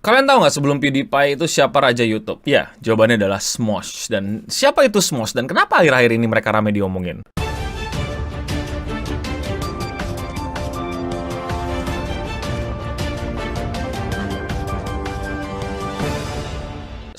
Kalian tahu nggak sebelum PewDiePie itu siapa raja YouTube? Ya, jawabannya adalah Smosh. Dan siapa itu Smosh? Dan kenapa akhir-akhir ini mereka ramai diomongin?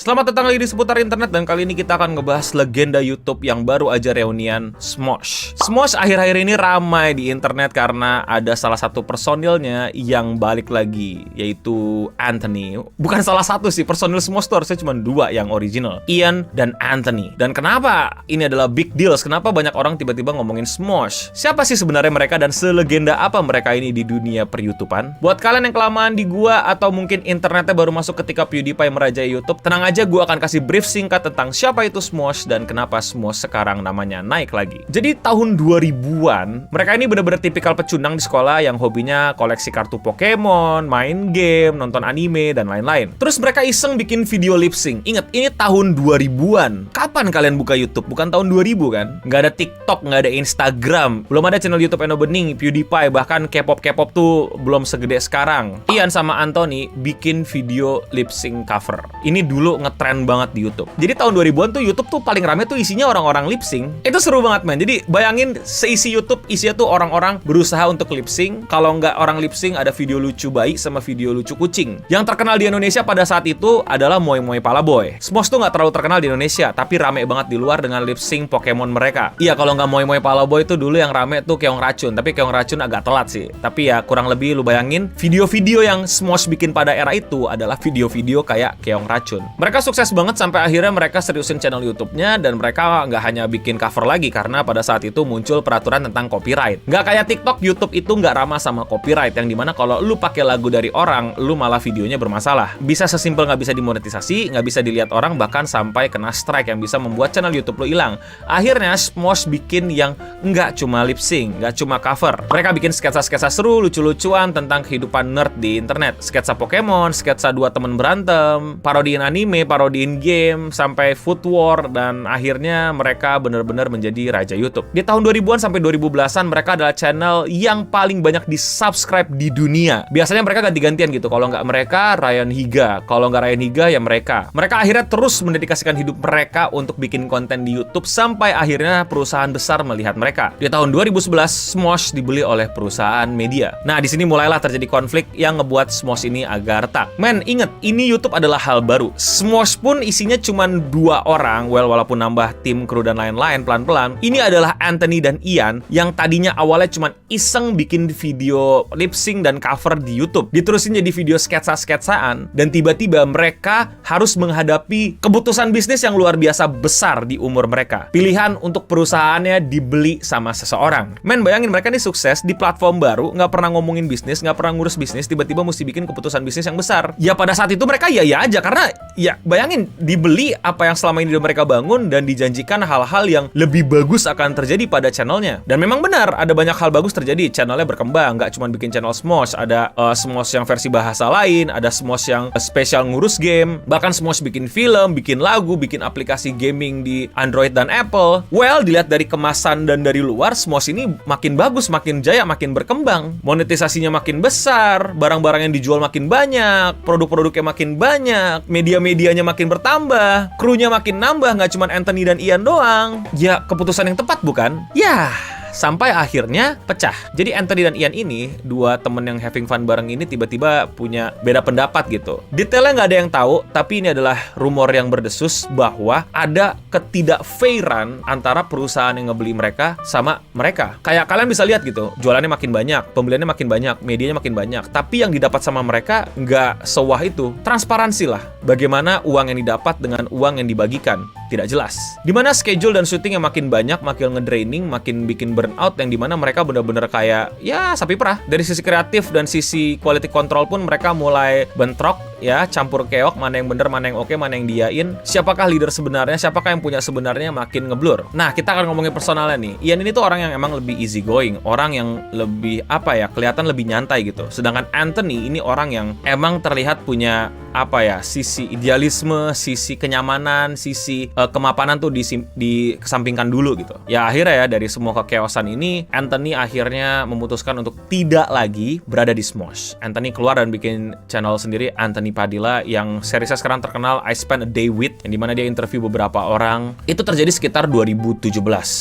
Selamat datang lagi di Seputar Internet, dan kali ini kita akan ngebahas legenda YouTube yang baru aja reunian, Smosh. Smosh akhir-akhir ini ramai di internet karena ada salah satu personilnya yang balik lagi, yaitu Anthony. Bukan salah satu sih, personil Smosh tuh harusnya cuma dua yang original, Ian dan Anthony. Dan kenapa ini adalah big deals? Kenapa banyak orang tiba-tiba ngomongin Smosh? Siapa sih sebenarnya mereka dan selegenda apa mereka ini di dunia per-YouTubean? Buat kalian yang kelamaan di gua atau mungkin internetnya baru masuk ketika PewDiePie merajai YouTube, tenang aja, gue akan kasih brief singkat tentang siapa itu Smosh dan kenapa Smosh sekarang namanya naik lagi. Jadi tahun 2000-an, mereka ini bener-bener tipikal pecundang di sekolah yang hobinya koleksi kartu Pokemon, main game, nonton anime, dan lain-lain. Terus mereka iseng bikin video lip sync. Ingat, ini tahun 2000-an. Kapan kalian buka YouTube? Bukan tahun 2000 kan? Nggak ada TikTok, nggak ada Instagram, belum ada channel YouTube Eno Bening, PewDiePie, bahkan K-pop tuh belum segede sekarang. Ian sama Anthony bikin video lip sync cover. Ini dulu ngetren banget di YouTube. Jadi tahun 2000-an tuh YouTube tuh paling rame tuh isinya orang-orang lip sync. Itu seru banget, man. Jadi bayangin seisi YouTube isinya tuh orang-orang berusaha untuk lip sync. Kalau nggak orang lip sync, ada video lucu bayi sama video lucu kucing. Yang terkenal di Indonesia pada saat itu adalah Moi Moi Palaboy. Smosh tuh nggak terlalu terkenal di Indonesia, tapi rame banget di luar dengan lip sync Pokemon mereka. Iya, kalau nggak Moi Moi Palaboy tuh dulu yang rame tuh Keong Racun. Tapi Keong Racun agak telat sih. Tapi ya kurang lebih lu bayangin, video-video yang Smosh bikin pada era itu adalah video-video kayak Keong Racun. Mereka sukses banget sampai akhirnya mereka seriusin channel YouTube-nya, dan mereka nggak hanya bikin cover lagi karena pada saat itu muncul peraturan tentang copyright. Nggak kayak TikTok, YouTube itu nggak ramah sama copyright, yang dimana kalau lu pakai lagu dari orang, lu malah videonya bermasalah. Bisa sesimpel nggak bisa dimonetisasi, nggak bisa dilihat orang, bahkan sampai kena strike yang bisa membuat channel YouTube lu hilang. Akhirnya Smosh bikin yang nggak cuma lip sync, nggak cuma cover. Mereka bikin sketsa-sketsa seru, lucu-lucuan tentang kehidupan nerd di internet. Sketsa Pokemon, sketsa dua temen berantem, parodiin anime, parodiin game, sampai food war, dan akhirnya mereka benar-benar menjadi raja YouTube. Di tahun 2000-an sampai 2010-an mereka adalah channel yang paling banyak di-subscribe di dunia. Biasanya mereka ganti-gantian gitu. Kalau nggak mereka, Ryan Higa. Kalau nggak Ryan Higa, ya mereka. Mereka akhirnya terus mendedikasikan hidup mereka untuk bikin konten di YouTube sampai akhirnya perusahaan besar melihat mereka. Di tahun 2011, Smosh dibeli oleh perusahaan media. Nah, di sini mulailah terjadi konflik yang ngebuat Smosh ini agak retak. Men, inget, ini YouTube adalah hal baru. Smosh pun isinya cuma dua orang, walaupun nambah tim, kru, dan lain-lain pelan-pelan. Ini adalah Anthony dan Ian yang tadinya awalnya cuma iseng bikin video lip sync dan cover di YouTube, diterusin jadi video sketsa-sketsaan, dan tiba-tiba mereka harus menghadapi keputusan bisnis yang luar biasa besar di umur mereka. Pilihan untuk perusahaannya dibeli sama seseorang. Men, bayangin mereka nih sukses di platform baru, nggak pernah ngomongin bisnis, nggak pernah ngurus bisnis, tiba-tiba mesti bikin keputusan bisnis yang besar. Ya pada saat itu mereka ya aja, karena ya bayangin dibeli apa yang selama ini mereka bangun, dan dijanjikan hal-hal yang lebih bagus akan terjadi pada channelnya. Dan memang benar, ada banyak hal bagus terjadi. Channelnya berkembang, nggak cuma bikin channel Smosh, ada Smosh yang versi bahasa lain, ada Smosh yang spesial ngurus game, bahkan Smosh bikin film, bikin lagu, bikin aplikasi gaming di Android dan Apple. Well, dilihat dari kemasan dan dari luar, Smosh ini makin bagus, makin jaya, makin berkembang. Monetisasinya makin besar, barang-barang yang dijual makin banyak, produk-produknya makin banyak, media-medianya makin bertambah, krunya makin nambah, nggak cuma Anthony dan Ian doang. Ya, keputusan yang tepat bukan? Ya, sampai akhirnya pecah. Jadi Anthony dan Ian ini, dua temen yang having fun bareng ini, tiba-tiba punya beda pendapat gitu. Detailnya nggak ada yang tahu, tapi ini adalah rumor yang berdesus bahwa ada ketidakfairan antara perusahaan yang ngebeli mereka sama mereka. Kayak kalian bisa lihat gitu, jualannya makin banyak, pembeliannya makin banyak, medianya makin banyak, tapi yang didapat sama mereka nggak sewah itu. Transparansi lah, bagaimana uang yang didapat dengan uang yang dibagikan. Tidak jelas. Dimana schedule dan syuting yang makin banyak, makin ngedraining, makin bikin burnout, yang dimana mereka bener-bener kayak ya sapi perah. Dari sisi kreatif dan sisi quality control pun mereka mulai bentrok, ya, campur keok, mana yang bener, mana yang oke, mana yang diain. Siapakah leader sebenarnya, siapakah yang punya sebenarnya, makin ngeblur. Nah, kita akan ngomongin personalnya nih. Ian ini tuh orang yang emang lebih easy going, orang yang lebih kelihatan lebih nyantai gitu. Sedangkan Anthony ini orang yang emang terlihat punya apa ya, sisi idealisme, sisi kenyamanan, sisi kemapanan tuh dikesampingkan dulu gitu. Ya akhirnya ya dari semua kekeosan ini, Anthony akhirnya memutuskan untuk tidak lagi berada di Smosh. Anthony keluar dan bikin channel sendiri, Anthony Padilla, yang seriesnya sekarang terkenal I Spent a Day With, yang dimana dia interview beberapa orang. Itu terjadi sekitar 2017.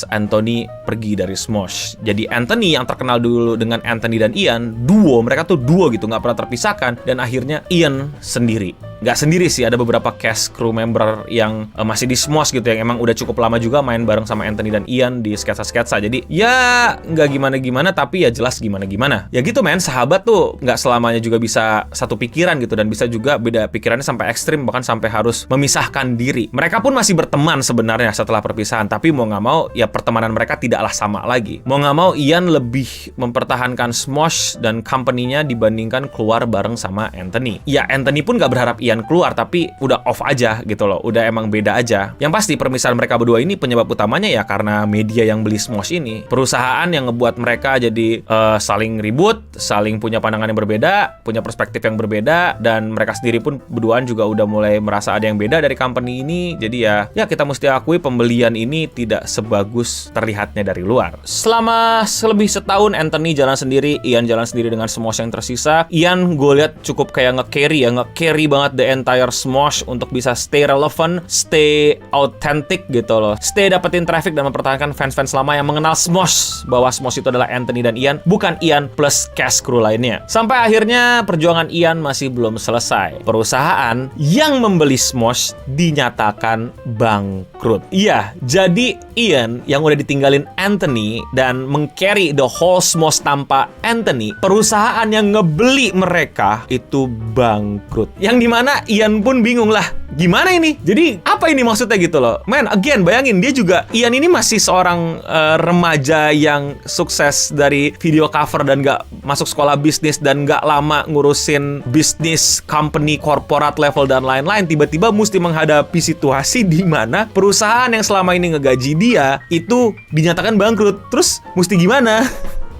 Anthony pergi dari Smosh. Jadi Anthony yang terkenal dulu dengan Anthony dan Ian, mereka tuh duo gitu, nggak pernah terpisahkan. Dan akhirnya Ian sendiri. Nggak sendiri sih, ada beberapa cast crew member yang masih di Smosh gitu, yang emang udah cukup lama juga main bareng sama Anthony dan Ian di sketsa-sketsa. Jadi ya nggak gimana-gimana, tapi ya jelas gimana-gimana. Ya gitu men, sahabat tuh nggak selamanya juga bisa satu pikiran gitu, dan bisa juga beda pikirannya sampai ekstrim, bahkan sampai harus memisahkan diri. Mereka pun masih berteman sebenarnya setelah perpisahan, tapi mau nggak mau ya pertemanan mereka tidaklah sama lagi. Mau nggak mau Ian lebih mempertahankan Smosh dan company-nya dibandingkan keluar bareng sama Anthony. Ya Anthony pun nggak berharap Ian keluar, tapi udah off aja gitu loh, udah emang beda aja. Yang pasti permisahan mereka berdua ini penyebab utamanya ya karena media yang beli Smosh ini, perusahaan yang ngebuat mereka jadi saling ribut, saling punya pandangan yang berbeda, punya perspektif yang berbeda, dan mereka sendiri pun berduaan juga udah mulai merasa ada yang beda dari company ini. Jadi ya kita mesti akui pembelian ini tidak sebagus terlihatnya dari luar. Selama lebih setahun Anthony jalan sendiri, Ian jalan sendiri dengan Smosh yang tersisa. Ian gue lihat cukup kayak nge-carry banget the entire Smosh untuk bisa stay relevant, stay authentic gitu loh, stay dapetin traffic dan mempertahankan fans-fans lama yang mengenal Smosh, bahwa Smosh itu adalah Anthony dan Ian, bukan Ian plus cast crew lainnya. Sampai akhirnya perjuangan Ian masih belum selesai. Perusahaan yang membeli Smosh dinyatakan bangkrut. Iya, jadi Ian yang udah ditinggalin Anthony dan meng-carry the whole Smosh tanpa Anthony, perusahaan yang ngebeli mereka itu bangkrut. Yang dimana Ian pun bingung lah, gimana ini? Jadi apa ini maksudnya gitu loh. Man, again, bayangin dia juga, Ian ini masih seorang remaja yang sukses dari video cover dan gak masuk sekolah bisnis dan gak lama ngurusin bisnis, company, korporat level dan lain-lain. Tiba-tiba mesti menghadapi situasi di mana perusahaan yang selama ini ngegaji dia itu dinyatakan bangkrut. Terus mesti gimana?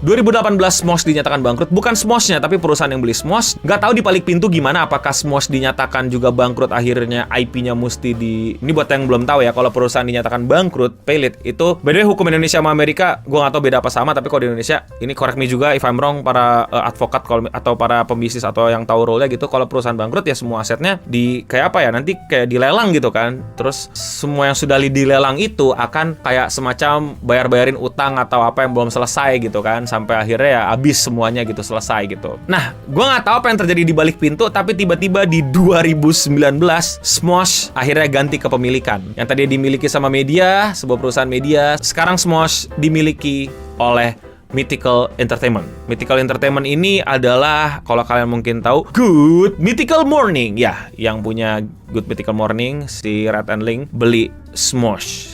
2018 Smosh dinyatakan bangkrut, bukan Smosh-nya tapi perusahaan yang beli Smosh. Nggak tahu di balik pintu gimana, apakah Smosh dinyatakan juga bangkrut, akhirnya IP-nya mesti ini buat yang belum tahu ya, kalau perusahaan dinyatakan bangkrut, pay it, itu by the way hukum Indonesia sama Amerika, gue nggak tahu beda apa sama, tapi kalau di Indonesia, ini correct me juga if I'm wrong, para advokat atau para pembisnis atau yang tahu role-nya gitu, kalau perusahaan bangkrut ya semua asetnya kayak apa ya, nanti kayak dilelang gitu kan, terus semua yang sudah dilelang itu akan kayak semacam bayar-bayarin utang atau apa yang belum selesai gitu kan, sampai akhirnya ya habis semuanya gitu, selesai gitu. Nah, gue nggak tahu apa yang terjadi di balik pintu, tapi tiba-tiba di 2019 Smosh akhirnya ganti kepemilikan. Yang tadi dimiliki sama media, sebuah perusahaan media, sekarang Smosh dimiliki oleh Mythical Entertainment. Mythical Entertainment ini adalah, kalau kalian mungkin tahu, Good Mythical Morning. Ya, yang punya Good Mythical Morning, si Rhett and Link beli Smosh.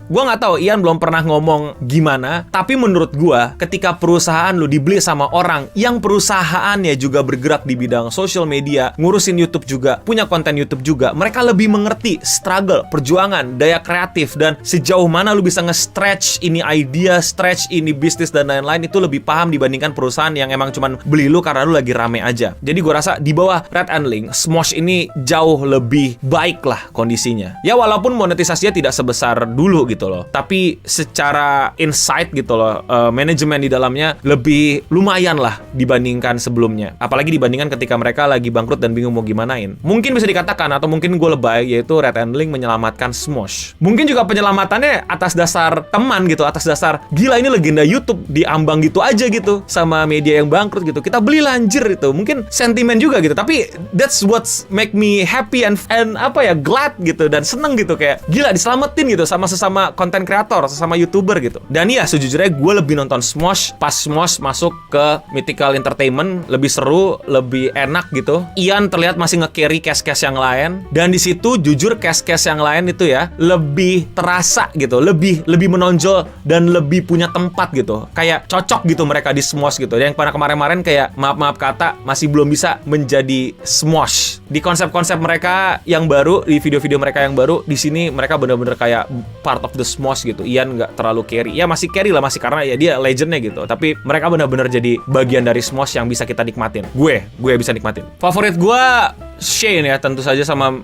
Gua nggak tahu, Ian belum pernah ngomong gimana, tapi menurut gua ketika perusahaan lu dibeli sama orang yang perusahaannya juga bergerak di bidang social media, ngurusin YouTube juga, punya konten YouTube juga, mereka lebih mengerti struggle, perjuangan, daya kreatif, dan sejauh mana lu bisa nge-stretch ini idea, stretch ini bisnis dan lain-lain, itu lebih paham dibandingkan perusahaan yang emang cuman beli lu karena lu lagi rame aja. Jadi gua rasa di bawah Rhett and Link, Smosh ini jauh lebih baik lah kondisinya. Ya walaupun monetisasinya tidak sebesar dulu gitu loh, tapi secara insight gitu loh, manajemen di dalamnya lebih lumayan lah dibandingkan sebelumnya. Apalagi dibandingkan ketika mereka lagi bangkrut dan bingung mau gimanain. Mungkin bisa dikatakan, atau mungkin gue lebay, yaitu Rhett and Link menyelamatkan Smosh. Mungkin juga penyelamatannya atas dasar teman gitu, atas dasar gila ini legenda YouTube diambang gitu aja gitu sama media yang bangkrut gitu. Kita beli lanjir itu. Mungkin sentimen juga gitu. Tapi that's what's make me happy and apa ya, glad gitu, dan seneng gitu, kayak gila diselamatin gitu sama sesama konten kreator, sesama YouTuber gitu. Dan ya sejujurnya gue lebih nonton Smosh pas Smosh masuk ke Mythical Entertainment, lebih seru, lebih enak gitu. Ian terlihat masih nge-carry cast-cast yang lain, dan di situ jujur cast-cast yang lain itu ya lebih terasa gitu, lebih menonjol dan lebih punya tempat gitu. Kayak cocok gitu mereka di Smosh gitu. Yang pada kemarin-kemarin kayak maaf kata masih belum bisa menjadi Smosh. Di konsep-konsep mereka yang baru, di video-video mereka yang baru, di sini mereka bener-bener kayak part of the Smosh gitu. Ian nggak terlalu carry. Ya masih carry lah, masih karena ya dia legendnya gitu. Tapi mereka bener-bener jadi bagian dari Smosh yang bisa kita nikmatin. Gue bisa nikmatin. Favorit gue Shane ya, tentu saja sama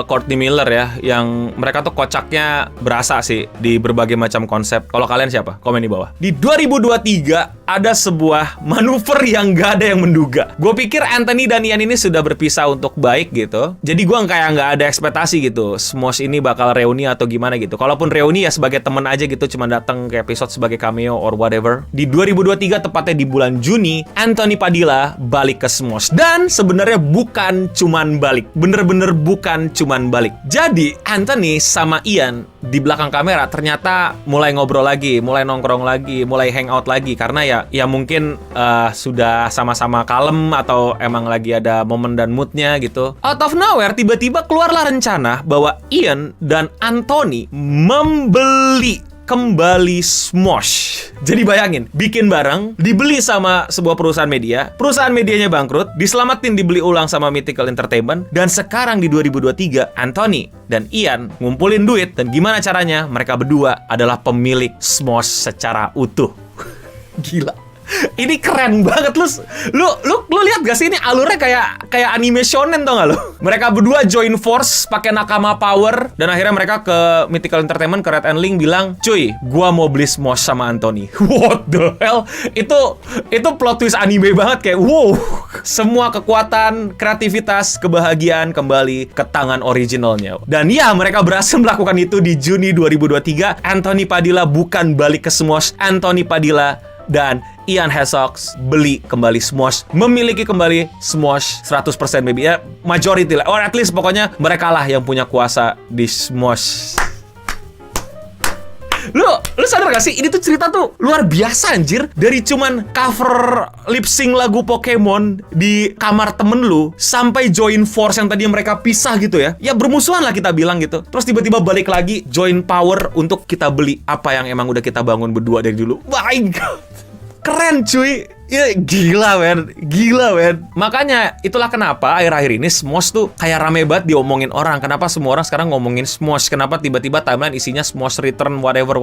Courtney Miller ya, yang mereka tuh kocaknya berasa sih di berbagai macam konsep. Kalau kalian siapa? Komen di bawah. Di 2023 ada sebuah manuver yang gak ada yang menduga. Gue pikir Anthony dan Ian ini sudah berpisah untuk baik gitu. Jadi gue kayak nggak ada ekspektasi gitu Smosh ini bakal reuni atau gimana gitu. Kalaupun reuni ya sebagai temen aja gitu, cuma datang ke episode sebagai cameo or whatever. Di 2023 tepatnya di bulan Juni, Anthony Padilla balik ke Smosh. Dan sebenarnya bukan cuman balik, bener-bener bukan cuman balik. Jadi Anthony sama Ian di belakang kamera ternyata mulai ngobrol lagi, mulai nongkrong lagi, mulai hangout lagi, karena ya mungkin sudah sama-sama kalem atau emang lagi ada momen dan moodnya gitu. Out of nowhere tiba-tiba keluarlah rencana bahwa Ian dan Anthony membeli kembali Smosh. Jadi bayangin, bikin barang, dibeli sama sebuah perusahaan media, perusahaan medianya bangkrut, diselamatin dibeli ulang sama Mythical Entertainment, dan sekarang di 2023, Anthony dan Ian ngumpulin duit, dan gimana caranya? Mereka berdua adalah pemilik Smosh secara utuh. Gila. Ini keren banget lu lihat gak sih ini alurnya kayak anime shonen, tau gak lu? Mereka berdua join force pakai nakama power, dan akhirnya mereka ke Mythical Entertainment, ke Red and Link bilang, "Cuy, gua mau beli Smosh sama Anthony." What the hell? Itu plot twist anime banget, kayak wow. Semua kekuatan, kreativitas, kebahagiaan kembali ke tangan originalnya. Dan ya, mereka berhasil melakukan itu di Juni 2023. Anthony Padilla bukan balik ke Smosh, Anthony Padilla dan Ian Hezoks beli kembali Smosh, memiliki kembali Smosh 100% baby ya, majority lah, or at least pokoknya mereka lah yang punya kuasa di Smosh. Lu sadar gak sih, ini tuh cerita tuh luar biasa anjir. Dari cuman cover lip sync lagu Pokemon di kamar temen lu, sampai join force yang tadi mereka pisah gitu ya. Ya bermusuhan lah kita bilang gitu. Terus tiba-tiba balik lagi, join power untuk kita beli apa yang emang udah kita bangun berdua dari dulu. My God, keren cuy. Ya gila men. Makanya itulah kenapa akhir-akhir ini Smosh tuh kayak rame banget diomongin orang. Kenapa semua orang sekarang ngomongin Smosh? Kenapa tiba-tiba timeline isinya Smosh return, whatever,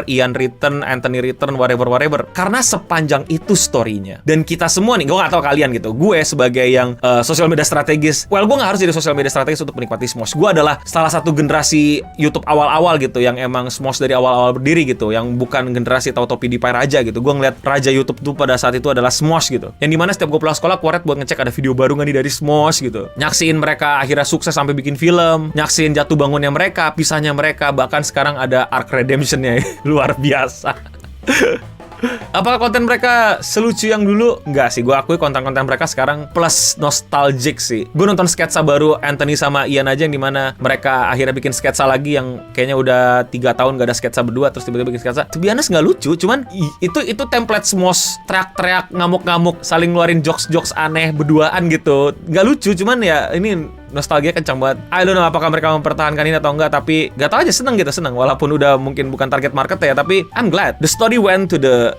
Ian return, Anthony return, whatever. Karena sepanjang itu story-nya. Dan kita semua nih, gue gak tahu kalian gitu, gue sebagai yang social media strategis, gue gak harus jadi social media strategis untuk menikmati Smosh. Gue adalah salah satu generasi YouTube awal-awal gitu, yang emang Smosh dari awal-awal berdiri gitu, yang bukan generasi tahu topi di raja gitu. Gue ngeliat raja YouTube tuh pada saat itu adalah Smosh gitu, yang dimana setiap gue pulang sekolah kuaret buat ngecek ada video baru gak nih dari Smosh gitu, nyaksiin mereka akhirnya sukses sampai bikin film, nyaksiin jatuh bangunnya mereka, pisahnya mereka, bahkan sekarang ada arc redemptionnya. Luar biasa. Apakah konten mereka selucu yang dulu? Enggak sih, gue akui konten-konten mereka sekarang plus nostalgic sih. Gue nonton sketsa baru Anthony sama Ian aja, yang dimana mereka akhirnya bikin sketsa lagi yang kayaknya udah 3 tahun gak ada sketsa berdua, terus tiba-tiba bikin sketsa. To be honest gak lucu, cuman itu template Smosh, teriak-teriak, ngamuk-ngamuk, saling ngeluarin jokes-jokes aneh berduaan gitu. Gak lucu, cuman ya ini nostalgia kencang banget. I don't know apakah mereka mempertahankan ini atau enggak, tapi gak tau aja, seneng walaupun udah mungkin bukan target market ya, tapi I'm glad the story went to the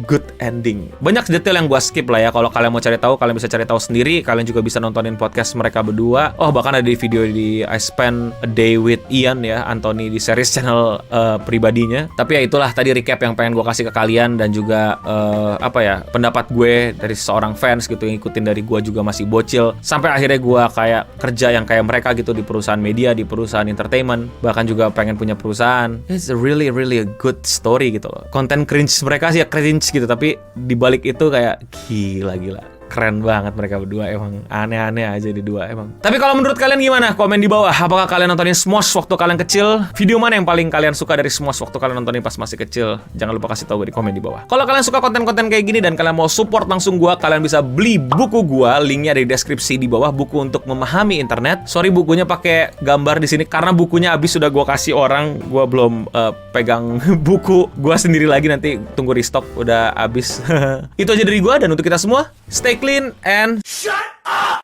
good ending. Banyak detail yang gua skip lah ya. Kalau kalian mau cari tahu, kalian bisa cari tahu sendiri. Kalian juga bisa nontonin podcast mereka berdua. Oh, bahkan ada di video di I Spend a Day with Ian ya, Anthony di series channel pribadinya. Tapi ya itulah tadi recap yang pengen gua kasih ke kalian, dan juga pendapat gue dari seorang fans gitu, yang ngikutin dari gua juga masih bocil sampai akhirnya gua kayak kerja yang kayak mereka gitu di perusahaan media, di perusahaan entertainment, bahkan juga pengen punya perusahaan. It's a really a good story gitu loh. Konten cringe mereka sih ya cringe gitu, tapi dibalik itu kayak gila. Keren banget mereka berdua, emang aneh-aneh aja di dua emang. Tapi kalau menurut kalian gimana? Komen di bawah. Apakah kalian nontonin Smosh waktu kalian kecil? Video mana yang paling kalian suka dari Smosh waktu kalian nontonin pas masih kecil? Jangan lupa kasih tahu gue di komen di bawah. Kalau kalian suka konten-konten kayak gini dan kalian mau support langsung gua, kalian bisa beli buku gua, linknya ada di deskripsi di bawah. Buku untuk memahami internet. Sorry bukunya pakai gambar di sini karena bukunya habis, sudah gua kasih orang. Gua belum pegang buku gua sendiri lagi, nanti tunggu restock udah habis. Itu aja dari gua, dan untuk kita semua, stay clean and shut up!